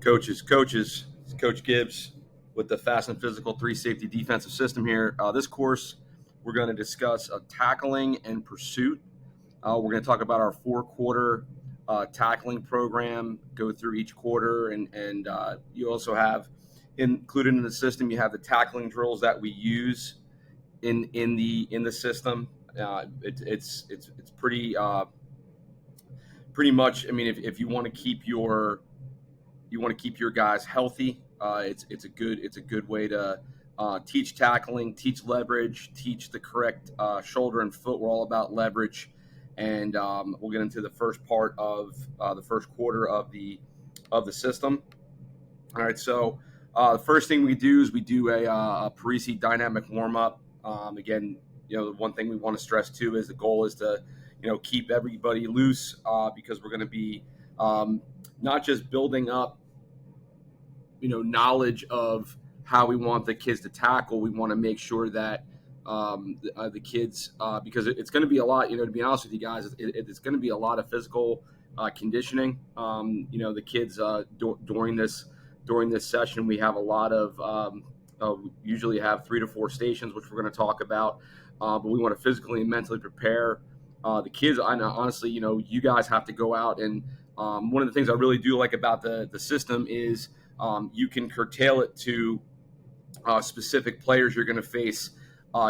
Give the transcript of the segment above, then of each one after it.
Coaches, it's Coach Gibbs with the Fast and Physical 3 Safety Defensive System here. This course, we're going to discuss tackling and pursuit. We're going to talk about our 4-quarter tackling program, go through each quarter, and you also have included in the system, you have the tackling drills that we use in the system. It's pretty much. I mean, if you want to keep your guys healthy, it's a good way to teach tackling, teach leverage, teach the correct shoulder and foot. We're all about leverage, and we'll get into the first part of the first quarter of the system. All right, so the first thing we do is we do a Parisi dynamic warm up. Again, the one thing we want to stress too is the goal is to keep everybody loose because we're going to be not just building up knowledge of how we want the kids to tackle. We want to make sure that the kids, because it's going to be a lot, to be honest with you guys, it's going to be a lot of physical conditioning. The kids during this session, we have a lot of, we usually have 3 to 4 stations, which we're going to talk about, but we want to physically and mentally prepare the kids. I know, honestly, you guys have to go out, and one of the things I really do like about the system is you can curtail it to specific players you're going to face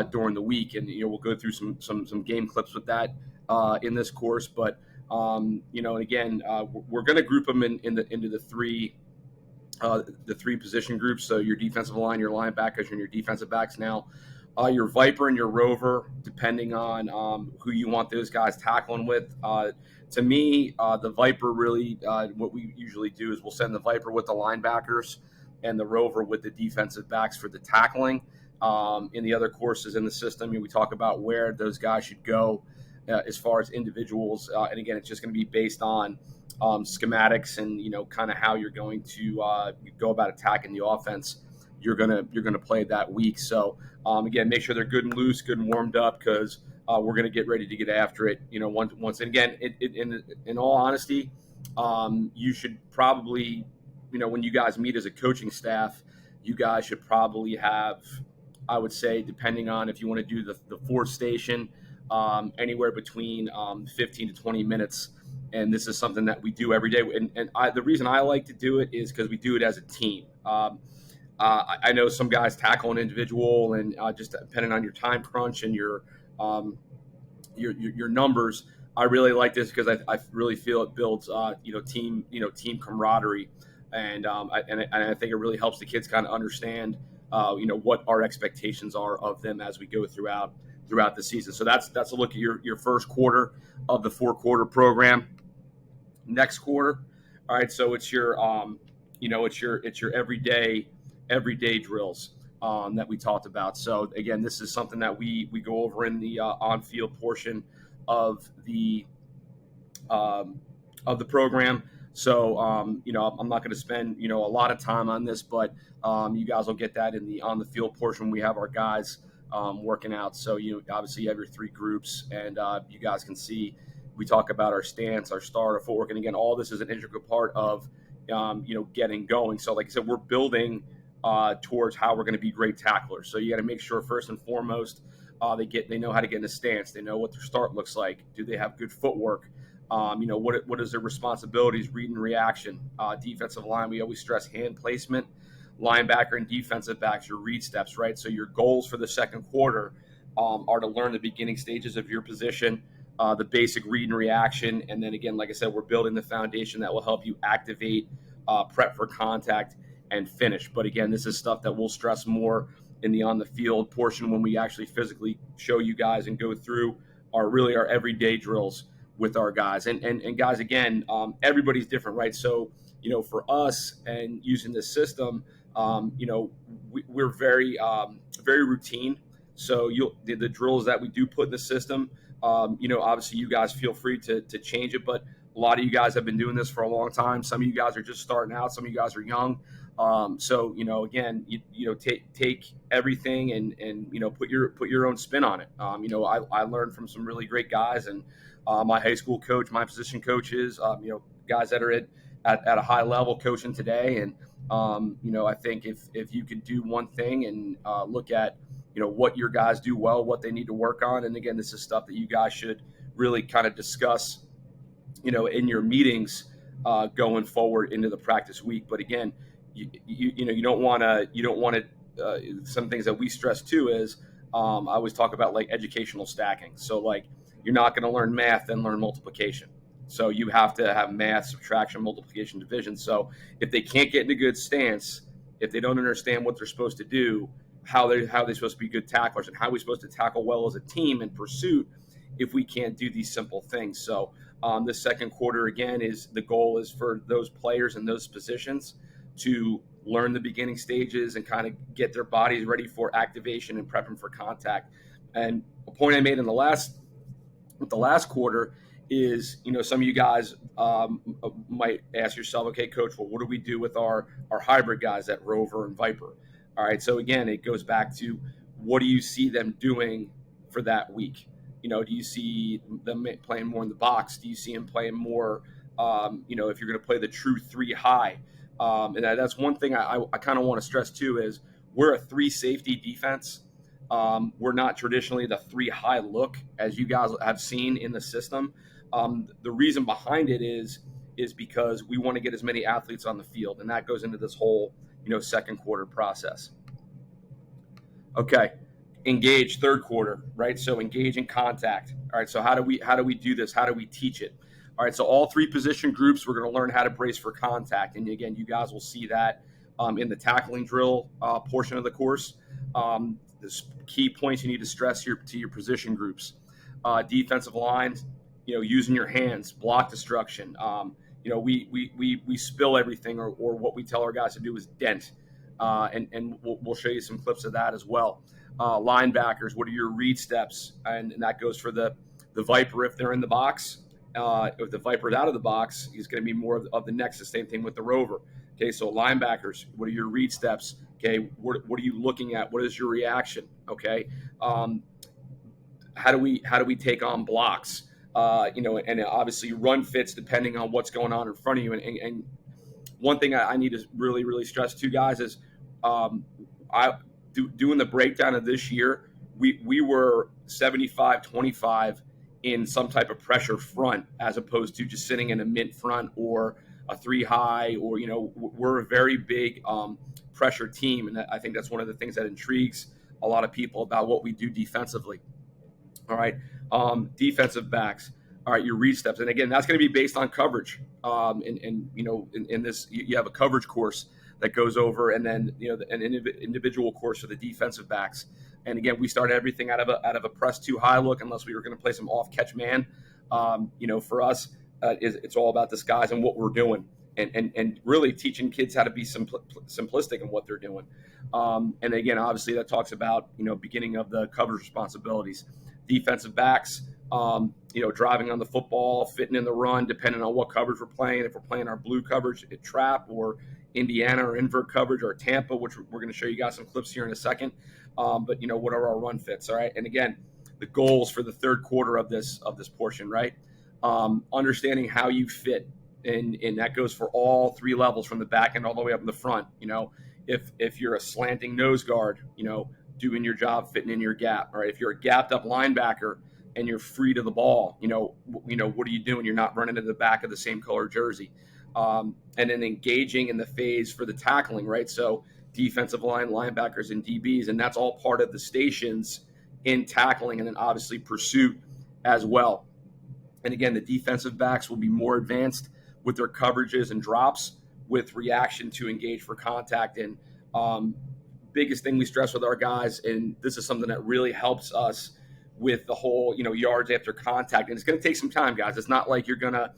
during the week, and we'll go through some game clips with that in this course. But and again, we're going to group them into the three position groups. So your defensive line, your linebackers, and your defensive backs. Now, your Viper and your Rover, depending on who you want those guys tackling with. To me, the Viper really, what we usually do is we'll send the Viper with the linebackers and the Rover with the defensive backs for the tackling. In the other courses in the system, we talk about where those guys should go as far as individuals. And again, it's just going to be based on schematics and kind of how you're going to go about attacking the offense you're gonna play that week. So again, make sure they're good and loose, good and warmed up, because we're gonna get ready to get after it. Once and again, in all honesty, you should probably, when you guys meet as a coaching staff, you guys should probably have, I would say, depending on if you want to do the 4th station, anywhere between 15 to 20 minutes. And this is something that we do every day. And the reason I like to do it is because we do it as a team. I know some guys tackle an individual, and just depending on your time crunch and your numbers, I really like this because I really feel it builds team camaraderie, and I think it really helps the kids kind of understand what our expectations are of them as we go throughout the season. So that's a look at your first quarter of the 4-quarter program. Next quarter, all right. So it's your it's your everyday drills that we talked about. So again, this is something that we go over in the on-field portion of the program. So I'm not going to spend a lot of time on this, but you guys will get that in the on the field portion. We have our guys working out. So obviously you have your 3 groups, and you guys can see we talk about our stance, our start, our footwork, and again, all this is an integral part of getting going. So like I said, we're building towards how we're going to be great tacklers. So you got to make sure first and foremost they know how to get in a stance. They know what their start looks like. Do they have good footwork? What is their responsibilities? Read and reaction. Defensive line, we always stress hand placement. Linebacker and defensive backs, your read steps, right? So your goals for the second quarter are to learn the beginning stages of your position, the basic read and reaction, and then again, like I said, we're building the foundation that will help you activate, prep for contact, and finish. But again, this is stuff that we'll stress more in the on the field portion when we actually physically show you guys and go through our everyday drills with our guys. And guys, again, everybody's different, right? So for us and using this system, we're very routine. So the drills that we do put in the system, obviously you guys feel free to change it, but a lot of you guys have been doing this for a long time. Some of you guys are just starting out. Some of you guys are young. So again, take everything and put your own spin on it. I learned from some really great guys, and my high school coach, my position coaches, guys that are at at a high level coaching today. And I think if you could do one thing and look at what your guys do well, what they need to work on, and again, this is stuff that you guys should really kind of discuss in your meetings going forward into the practice week. But again, you don't want to some things that we stress too is I always talk about like educational stacking. So like you're not going to learn math and learn multiplication. So you have to have math, subtraction, multiplication, division. So if they can't get in a good stance, if they don't understand what they're supposed to do, how they're supposed to be good tacklers, and how we're supposed to tackle well as a team in pursuit, if we can't do these simple things. So the second quarter, again, is the goal is for those players in those positions to learn the beginning stages and kind of get their bodies ready for activation and prepping for contact. And a point I made in the last quarter is, some of you guys might ask yourself, okay, coach, well, what do we do with our hybrid guys at Rover and Viper? All right. So again, it goes back to what do you see them doing for that week? Do you see them playing more in the box? Do you see them playing more, if you're going to play the true 3 high? And that's one thing I kind of want to stress too is we're a 3 safety defense. We're not traditionally the 3 high look as you guys have seen in the system. The reason behind it is because we want to get as many athletes on the field, and that goes into this whole second quarter process. Okay. Engage third quarter, right? So engage in contact. All right. So how do we do this? How do we teach it? All right. So all 3 position groups, we're going to learn how to brace for contact. And again, you guys will see that in the tackling drill portion of the course. The key points you need to stress to your position groups. Defensive lines, using your hands, block destruction. We spill everything, or what we tell our guys to do is dent. And we'll show you some clips of that as well. Linebackers, what are your read steps? And that goes for the Viper if they're in the box. If the Viper's out of the box, he's going to be more of the next. The same thing with the Rover. Okay, so linebackers, what are your read steps? Okay, what are you looking at? What is your reaction? Okay, how do we take on blocks? And obviously run fits depending on what's going on in front of you. And one thing I need to really, really stress to guys is doing the breakdown of this year, we were 75-25 in some type of pressure front as opposed to just sitting in a mint front or a 3 high, or we're a very big pressure team, and I think that's one of the things that intrigues a lot of people about what we do defensively. All right, defensive backs. All right, your read steps, and again, that's going to be based on coverage. In this, you have a coverage course that goes over, and then an individual course for the defensive backs. And again, we start everything out of a press 2 high look, unless we were going to play some off catch man. For us, it's all about disguise and what we're doing, and really teaching kids how to be simplistic in what they're doing. And again, obviously, that talks about beginning of the coverage responsibilities. Defensive backs, driving on the football, fitting in the run, depending on what coverage we're playing. If we're playing our blue coverage at trap, or Indiana or invert coverage, or Tampa, which we're going to show you guys some clips here in a second. But what are our run fits? All right. And again, the goals for the third quarter of this portion, right? Understanding how you fit. And that goes for all 3 levels, from the back end all the way up in the front. If you're a slanting nose guard, doing your job, fitting in your gap. All right. If you're a gapped up linebacker and you're free to the ball, what are you doing? You're not running to the back of the same color jersey. And then engaging in the phase for the tackling, right? So defensive line, linebackers, and DBs, and that's all part of the stations in tackling, and then obviously pursuit as well. And again, the defensive backs will be more advanced with their coverages and drops with reaction to engage for contact. And biggest thing we stress with our guys, and this is something that really helps us with the whole, yards after contact. And it's going to take some time, guys. It's not like you're going to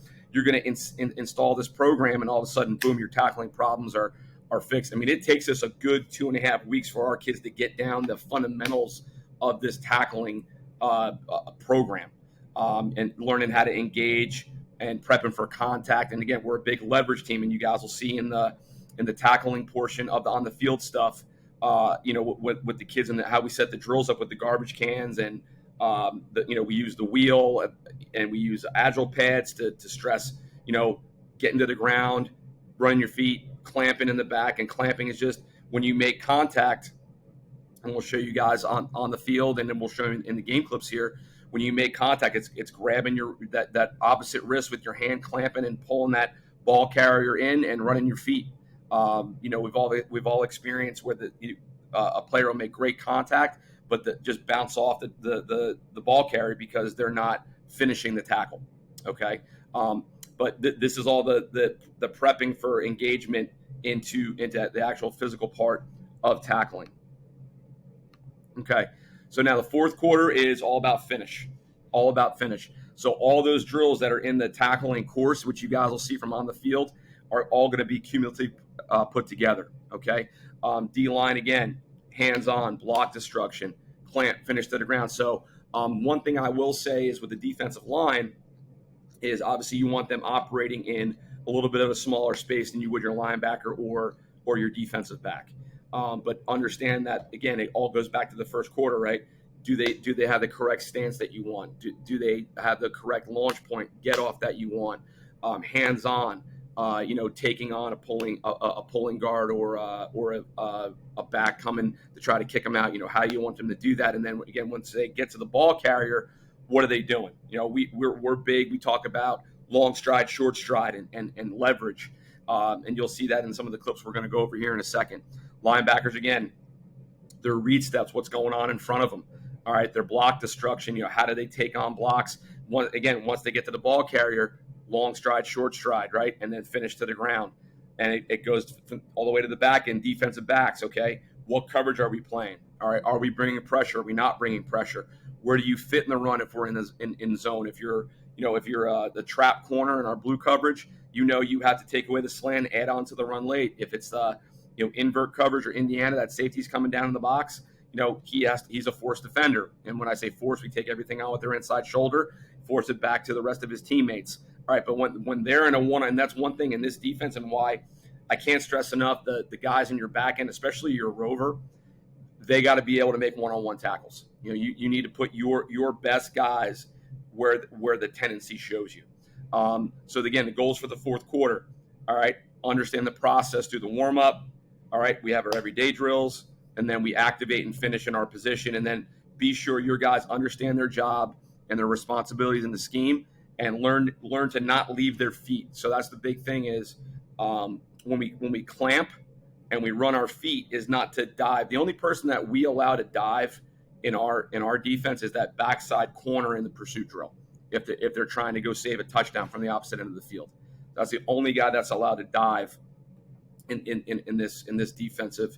install this program and all of a sudden, boom, your tackling problems are fixed. I mean, it takes us a good 2.5 weeks for our kids to get down the fundamentals of this tackling program, and learning how to engage and prepping for contact. And again, we're a big leverage team, and you guys will see in the tackling portion of the on the field stuff, with the kids and how we set the drills up with the garbage cans, and we use the wheel, and we use agile pads to stress, getting to the ground, running your feet, clamping in the back. And clamping is just when you make contact, and we'll show you guys on the field, and then we'll show you in the game clips here. When you make contact, it's grabbing that opposite wrist with your hand, clamping and pulling that ball carrier in and running your feet. We've all experienced where a player will make great contact, but just bounce off the ball carrier because they're not finishing the tackle. Okay, but this is all the prepping for engagement into the actual physical part of tackling. Okay, so now the fourth quarter is all about finish. So all those drills that are in the tackling course, which you guys will see from on the field, are all going to be cumulatively put together. Okay, D-line again, hands-on, block destruction, clamp, finish to the ground. So one thing I will say is with the defensive line is obviously you want them operating in a little bit of a smaller space than you would your linebacker or your defensive back. But understand that, again, it all goes back to the first quarter, right? Do they have the correct stance that you want? Do they have the correct launch point, get off that you want? Hands on, taking on a pulling guard or a back coming to try to kick them out. How you want them to do that, and then again, once they get to the ball carrier, what are they doing? We're big. We talk about long stride, short stride, and leverage, and you'll see that in some of the clips we're going to go over here in a second. Linebackers, again, their read steps, what's going on in front of them. All right, their block destruction, how do they take on blocks? Once they get to the ball carrier, long stride, short stride, right? And then finish to the ground. And it goes all the way to the back end, defensive backs, okay? What coverage are we playing? All right, are we bringing pressure? Are we not bringing pressure? Where do you fit in the run if we're in zone? If you're the trap corner in our blue coverage, you have to take away the slant, add on to the run late. If it's invert coverage or Indiana, that safety's coming down in the box, he's a force defender. And when I say force, we take everything out with their inside shoulder, force it back to the rest of his teammates. All right, but when they're in a one, and that's one thing in this defense and why I can't stress enough, the guys in your back end, especially your rover, they got to be able to make one-on-one tackles. You need to put your best guys where the tendency shows you. So again, the goals for the fourth quarter, all right, understand the process through the warm-up. All right, we have our everyday drills, and then we activate and finish in our position, and then be sure your guys understand their job and their responsibilities in the scheme, and learn to not leave their feet. So that's the big thing is when we clamp and we run our feet is not to dive. The only person that we allow to dive in our defense is that backside corner in the pursuit drill. If they're trying to go save a touchdown from the opposite end of the field, that's the only guy that's allowed to dive in this defensive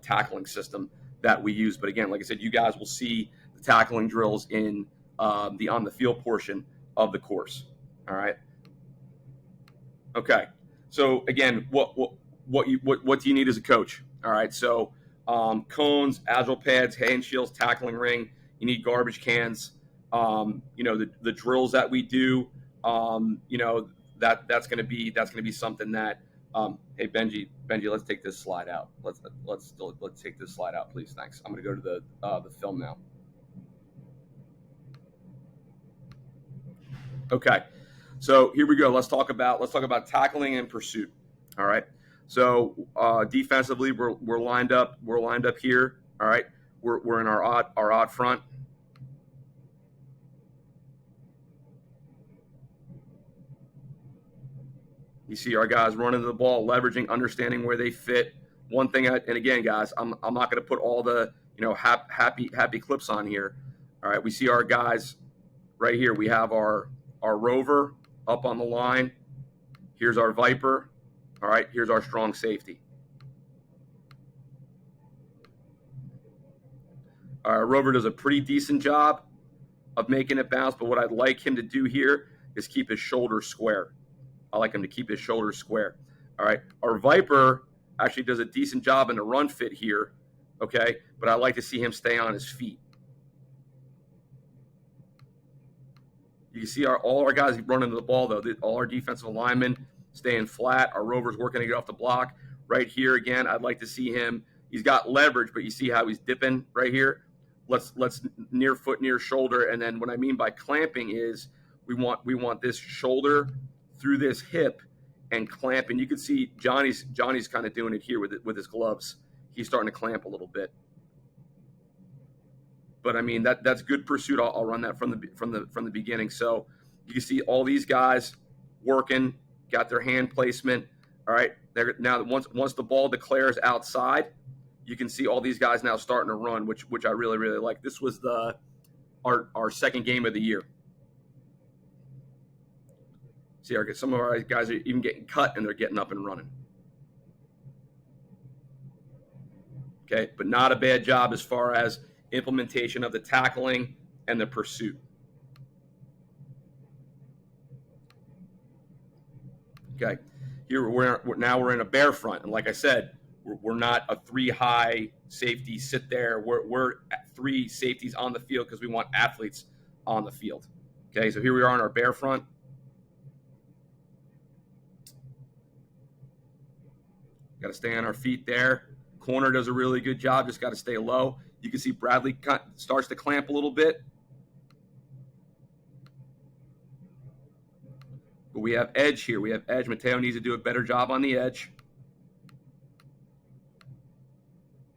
tackling system that we use. But again, like I said, you guys will see the tackling drills in the on the field portion of the course. All right. Okay. So again, what do you need as a coach? All right. So cones, agile pads, hand shields, tackling ring. You need garbage cans. The drills that we do. That's going to be something that. Hey Benji, let's take this slide out. Let's take this slide out, please. Thanks. I'm going to go to the film now. Okay, so here we go. Let's talk about tackling and pursuit. All right. So defensively, we're lined up. We're lined up here. All right. We're in our odd front. You see our guys running the ball, leveraging, understanding where they fit. One thing, and again, guys, I'm not going to put all the happy clips on here. All right, we see our guys right here. We have our rover up on the line. Here's our Viper. All right, here's our strong safety. Our rover does a pretty decent job of making it bounce, but what I'd like him to do here is keep his shoulders square. I like him to keep his shoulders square. All right. Our Viper actually does a decent job in the run fit here. Okay. But I like to see him stay on his feet. You can see all our guys running the ball, though. All our defensive linemen staying flat. Our Rover's working to get off the block. Right here, again, I'd like to see him. He's got leverage, but you see how he's dipping right here? Let's near foot, near shoulder. And then what I mean by clamping is we want this shoulder through this hip and clamp. And you can see Johnny's kind of doing it here with his gloves. He's starting to clamp a little bit. But I mean that's good pursuit. I'll run that from the beginning. So you can see all these guys working, got their hand placement. All right, now once the ball declares outside, you can see all these guys now starting to run, which I really like. This was our second game of the year. See, some of our guys are even getting cut and they're getting up and running. Okay, but not a bad job as far as implementation of the tackling and the pursuit. Okay, here we're in a bear front, and like I said, we're not a 3 high safety sit there. We're at 3 safeties on the field because we want athletes on the field. Okay, so here we are in our bear front. Got to stay on our feet there. Corner does a really good job. Just got to stay low. You can see Bradley starts to clamp a little bit. But we have edge here. We have edge. Mateo needs to do a better job on the edge.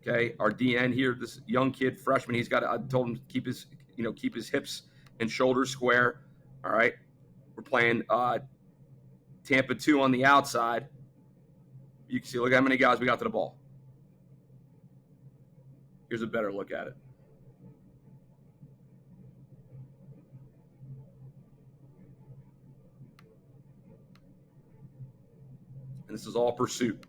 Okay, our DN here, this young kid, freshman, I told him to keep his hips and shoulders square. All right. We're playing Tampa 2 on the outside. You can see, look how many guys we got to the ball. Here's a better look at it. And this is all pursuit.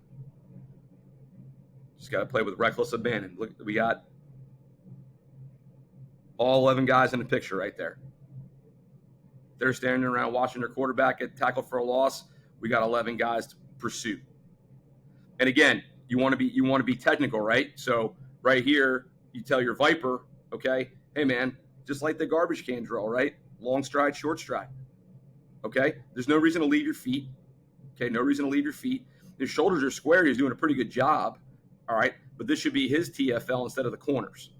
Just got to play with reckless abandon. Look, we got all 11 guys in the picture right there. They're standing around watching their quarterback get tackled for a loss. We got 11 guys to pursue. And again, you want to be technical, right? So right here, you tell your Viper, okay, hey man, just like the garbage can drill, right? Long stride, short stride. Okay? There's no reason to leave your feet. Okay, no reason to leave your feet. His shoulders are square. He's doing a pretty good job. All right, but this should be his TFL instead of the corners.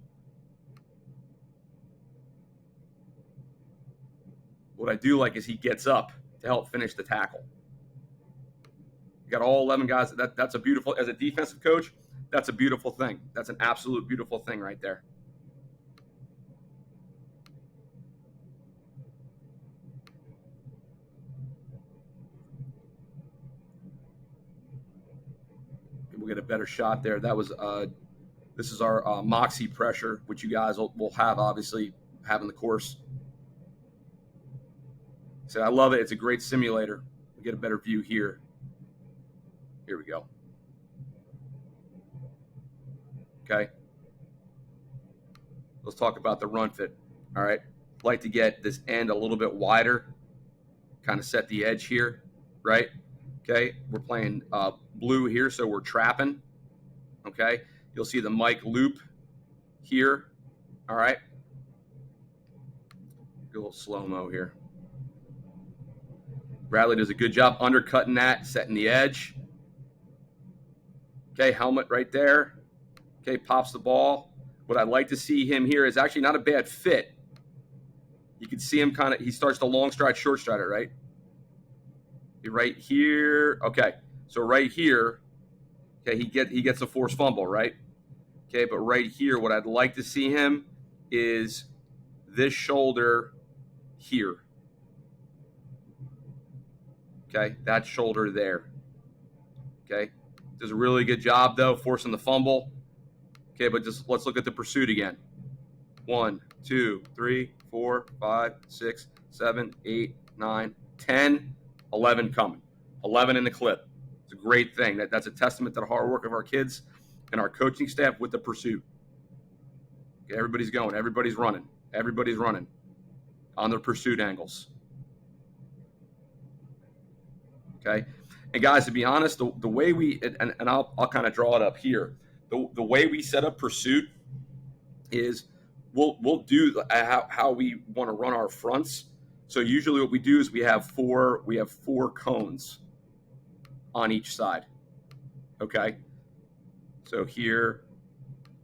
What I do like is he gets up to help finish the tackle. You got all 11 guys. That's a beautiful, as a defensive coach, that's a beautiful thing. That's an absolute beautiful thing right there. We'll get a better shot there. That was this is our Moxie pressure, which you guys will have obviously have in the course. So I love it. It's a great simulator. We get a better view here. Here we go. Okay. Let's talk about the run fit. All right. Like to get this end a little bit wider, kind of set the edge here, right? Okay. We're playing blue here, so we're trapping. Okay. You'll see the mic loop here. All right. Do a little slow-mo here. Bradley does a good job undercutting that, setting the edge. Okay, helmet right there. Okay, pops the ball. What I'd like to see him here is actually not a bad fit. You can see him he starts to long stride, short stride it, right? Right here. Okay, so right here, okay, he gets a forced fumble, right? Okay, but right here, what I'd like to see him is this shoulder here. Okay, that shoulder there. Okay, does a really good job though, forcing the fumble. Okay, but just let's look at the pursuit again. 1, 2, 3, 4, 5, 6, 7, 8, 9, 10, 11 coming. 11 in the clip. It's a great thing. That's a testament to the hard work of our kids and our coaching staff with the pursuit. Okay, everybody's going. Everybody's running. Everybody's running on their pursuit angles. Okay, and guys, to be honest, the way we and I'll kind of draw it up here. The way we set up pursuit is we'll do how we want to run our fronts. So usually what we do is we have four cones on each side. Okay, so here,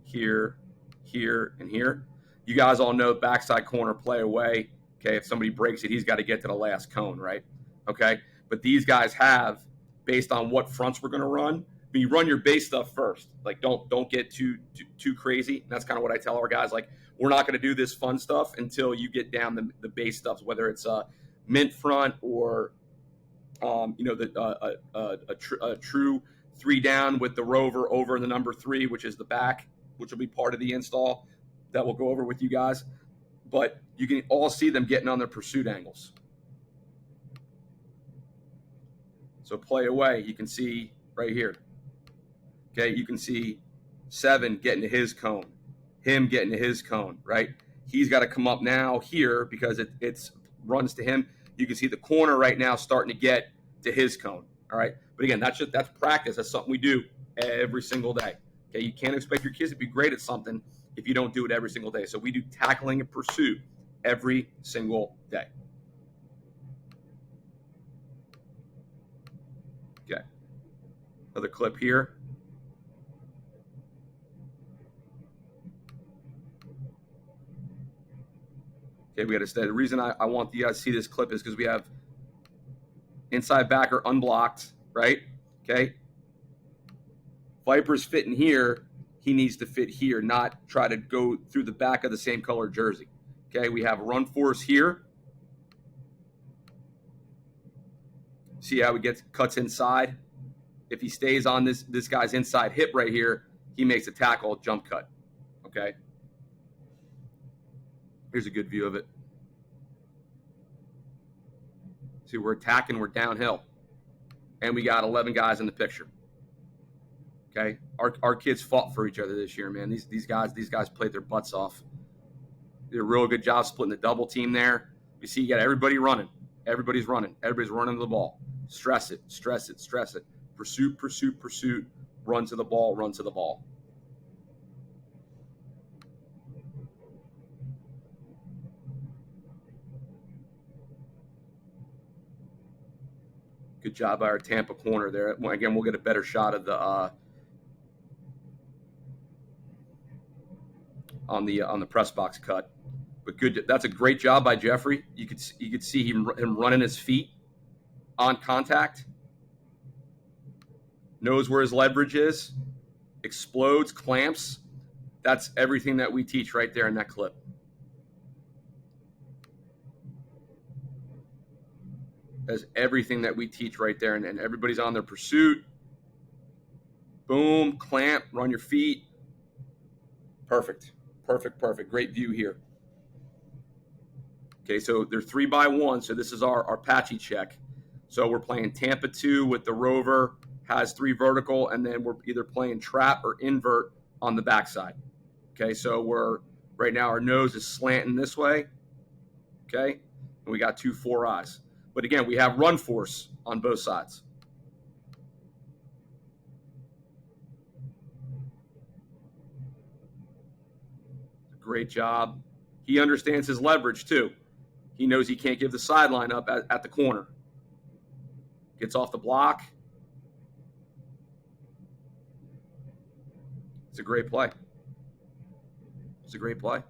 here, here, and here. You guys all know backside corner play away. Okay, if somebody breaks it, he's got to get to the last cone, right? Okay. But these guys have based on what fronts we're going to run. But you run your base stuff first. Like don't get too crazy. And that's kind of what I tell our guys. Like, we're not going to do this fun stuff until you get down the base stuff, whether it's a mint front or a true 3 down with the rover over the number 3, which is the back, which will be part of the install that we'll go over with you guys. But you can all see them getting on their pursuit angles. So play away. You can see right here. Okay, you can see 7 getting to his cone, him getting to his cone, right? He's got to come up now here because it's runs to him. You can see the corner right now starting to get to his cone, all right? But again, that's practice. That's something we do every single day. Okay, you can't expect your kids to be great at something if you don't do it every single day. So we do tackling and pursuit every single day. Okay, another clip here. Okay, we got to stay. The reason I want you guys to see this clip is because we have inside backer unblocked, right? Okay. Viper's fitting here. He needs to fit here, not try to go through the back of the same color jersey. Okay, we have run force here. See how he cuts inside? If he stays on this guy's inside hip right here, he makes a tackle, jump cut. Okay. Here's a good view of it. See, we're attacking, we're downhill. And we got 11 guys in the picture. Okay? Our kids fought for each other this year, man. These guys played their butts off. Did a real good job splitting the double team there. You see, you got everybody running. Everybody's running. Everybody's running the ball. Stress it, stress it, stress it. Pursuit, pursuit, pursuit. Run to the ball, run to the ball. Good job by our Tampa corner there. Again, we'll get a better shot of the on the press box cut. But good. That's a great job by Jeffrey. You could see him running his feet on contact. Knows where his leverage is. Explodes, clamps. That's everything that we teach right there in that clip. That's everything that we teach right there. And everybody's on their pursuit. Boom, clamp, run your feet. Perfect. Perfect, perfect. Great view here. Okay, so they're 3x1. So this is our patchy check. So we're playing Tampa 2 with the rover, has 3 vertical, and then we're either playing trap or invert on the backside. Okay, so right now our nose is slanting this way. Okay, and we got 2 4 eyes. But again, we have run force on both sides. Great job. He understands his leverage too. He knows he can't give the sideline up at the corner. Gets off the block. It's a great play. It's a great play.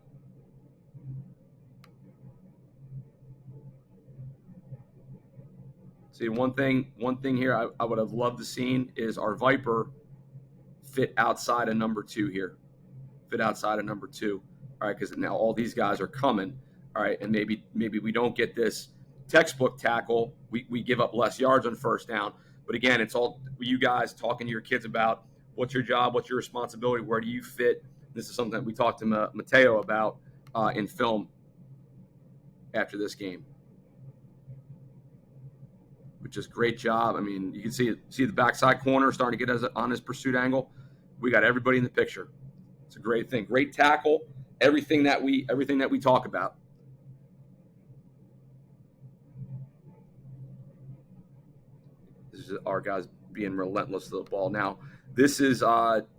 See, one thing here I would have loved to seen is our Viper fit outside of number 2 here. Fit outside of number 2. All right, because now all these guys are coming. All right, and maybe we don't get this textbook tackle. We give up less yards on first down. But again, it's all you guys talking to your kids about what's your job, what's your responsibility, where do you fit. This is something that we talked to Mateo about in film after this game. Which is great job. I mean, you can see the backside corner starting to get on his pursuit angle. We got everybody in the picture. It's a great thing. Great tackle. Everything that we talk about. This is our guys being relentless to the ball. Now, this is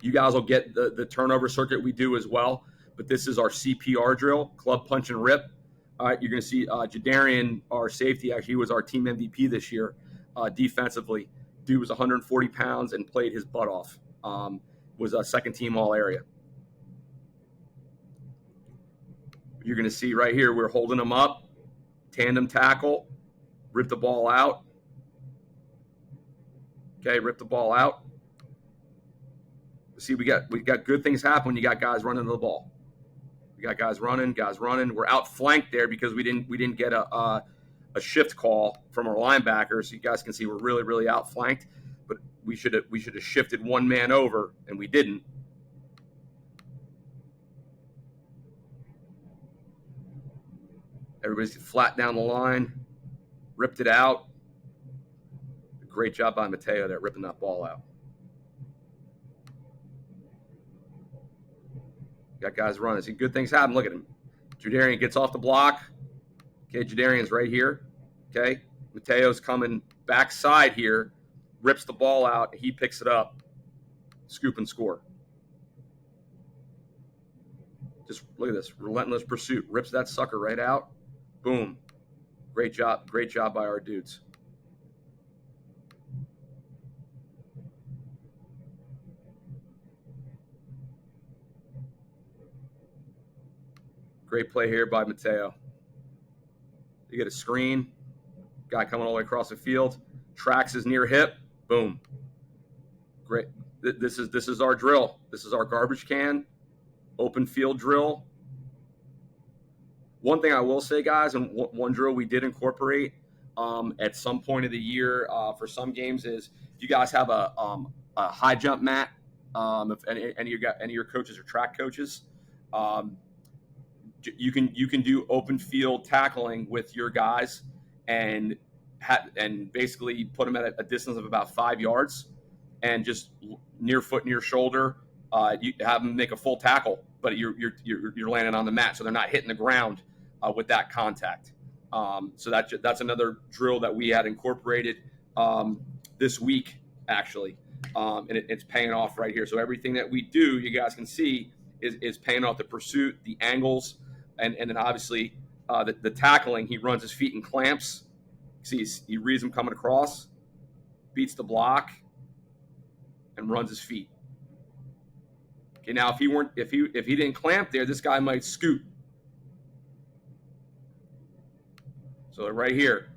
you guys will get the turnover circuit we do as well, but this is our CPR drill, club punch and rip. All right, you're going to see Jadarian, our safety, actually he was our team MVP this year defensively. Dude was 140 pounds and played his butt off. Was a second team all area. You're going to see right here, we're holding them up, tandem tackle, rip the ball out. Okay, rip the ball out. See, we got good things happen when you got guys running the ball. We got guys running. We're outflanked there because we didn't get a shift call from our linebackers. So you guys can see we're really outflanked. But we should have shifted one man over, and we didn't. Everybody's flat down the line, ripped it out. Great job by Mateo there, ripping that ball out. Got guys running. See, good things happen. Look at him. Jadarian gets off the block. Okay, Jadarian's right here. Okay, Mateo's coming backside here, rips the ball out. He picks it up. Scoop and score. Just look at this. Relentless pursuit. Rips that sucker right out. Boom. Great job by our dudes. Great play here by Mateo. You get a screen. Guy coming all the way across the field. Tracks his near hip. Boom. Great. This is our drill. This is our garbage can. Open field drill. One thing I will say, guys, and one drill we did incorporate at some point of the year for some games is if you guys have a high jump mat, if any of your coaches are track coaches, you can do open field tackling with your guys and basically put them at a distance of about 5 yards and just near foot, near shoulder. You have them make a full tackle, but you're landing on the mat, so they're not hitting the ground with that contact. So that's another drill that we had incorporated this week, actually, and it's paying off right here. So everything that we do, you guys can see, is paying off. The pursuit, the angles, and then obviously the tackling. He runs his feet in clamps. See, he reads them coming across, beats the block, and runs his feet. Okay, now if he didn't clamp there, this guy might scoot. So right here,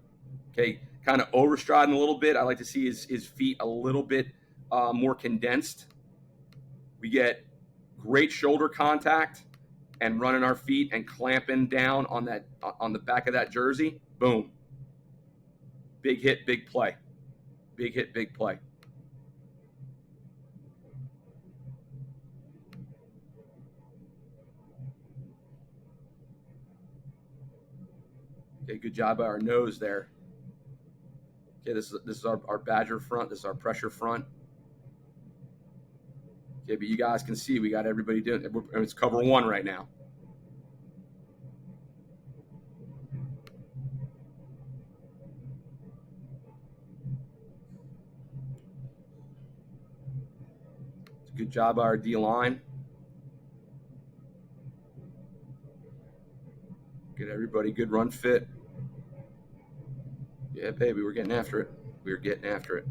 okay, kind of overstriding a little bit. I like to see his feet a little bit more condensed. We get great shoulder contact and running our feet and clamping down on the back of that jersey. Boom. Big hit, big play. Big hit, big play. Okay, good job by our nose there. Okay, this is our Badger front. This is our pressure front. Okay, but you guys can see we got everybody doing it. It's cover one right now. It's a good job by our D-line. Get everybody good run fit. Yeah, baby, we're getting after it. We're getting after it.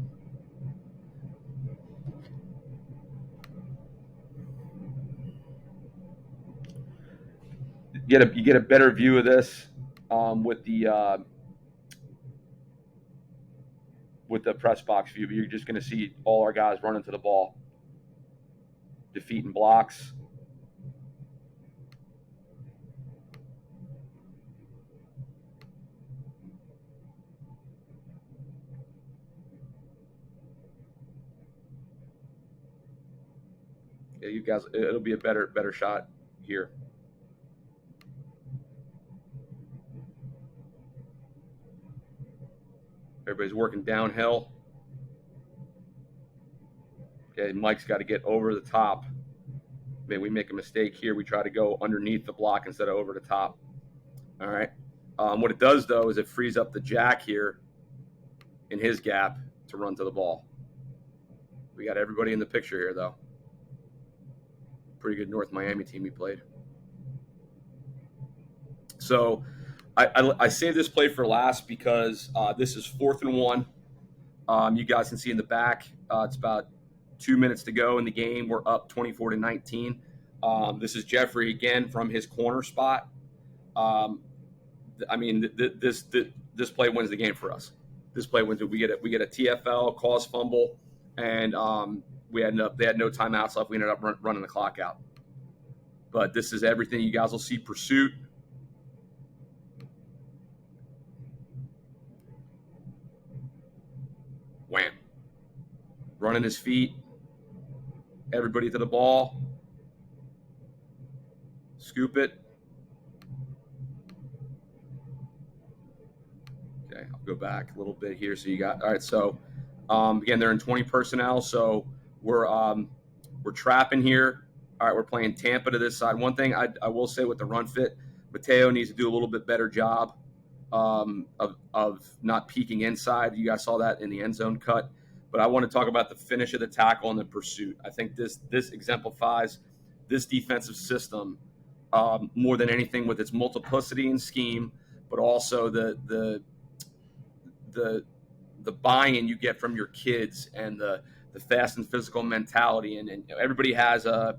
You get a better view of this with the press box view, but you're just going to see all our guys running to the ball, defeating blocks. Yeah, you guys, it'll be a better shot here. Everybody's working downhill. Okay, Mike's got to get over the top. Maybe we make a mistake here. We try to go underneath the block instead of over the top. All right. What it does, though, is it frees up the jack here in his gap to run to the ball. We got everybody in the picture here, though. Pretty good North Miami team we played. So I saved this play for last because this is 4th and 1. You guys can see in the back, it's about 2 minutes to go in the game. We're up 24-19. This is Jeffrey again from his corner spot. I mean, this play wins the game for us. This play wins it. We get a TFL, cause fumble. and they had no timeouts left. We ended up running the clock out. But this is everything. You guys will see pursuit. Wham. Running his feet. Everybody to the ball. Scoop it. Okay, I'll go back a little bit here. So you got, all right, so again, they're in 20 personnel. So we're trapping here. All right, we're playing Tampa to this side. One thing I will say with the run fit, Mateo needs to do a little bit better job of not peeking inside. You guys saw that in the end zone cut. But I want to talk about the finish of the tackle and the pursuit. I think this exemplifies this defensive system more than anything, with its multiplicity and scheme, but also the buy-in you get from your kids, and the fast and physical mentality. And everybody has a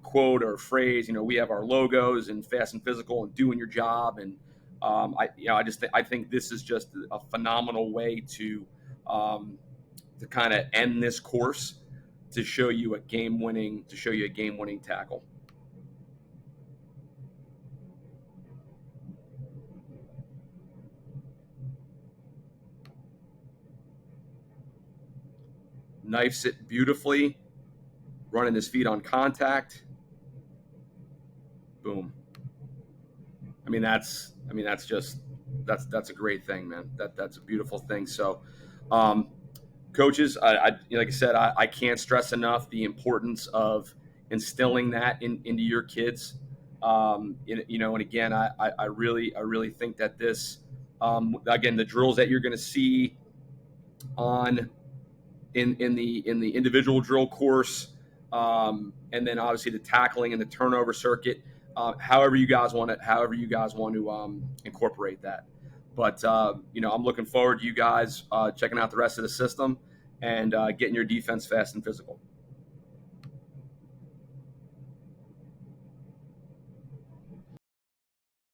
quote or a phrase. We have our logos and fast and physical and doing your job. And I think this is just a phenomenal way to kind of end this course, to show you a game-winning tackle. Knifes it beautifully, running his feet on contact. Boom. That's a great thing, man. That's a beautiful thing. So, coaches, like I said, I can't stress enough the importance of instilling that into your kids. And again, I really think that this, again, the drills that you're going to see in the individual drill course, and then obviously the tackling and the turnover circuit, however you guys want to incorporate that. But I'm looking forward to you guys checking out the rest of the system and getting your defense fast and physical.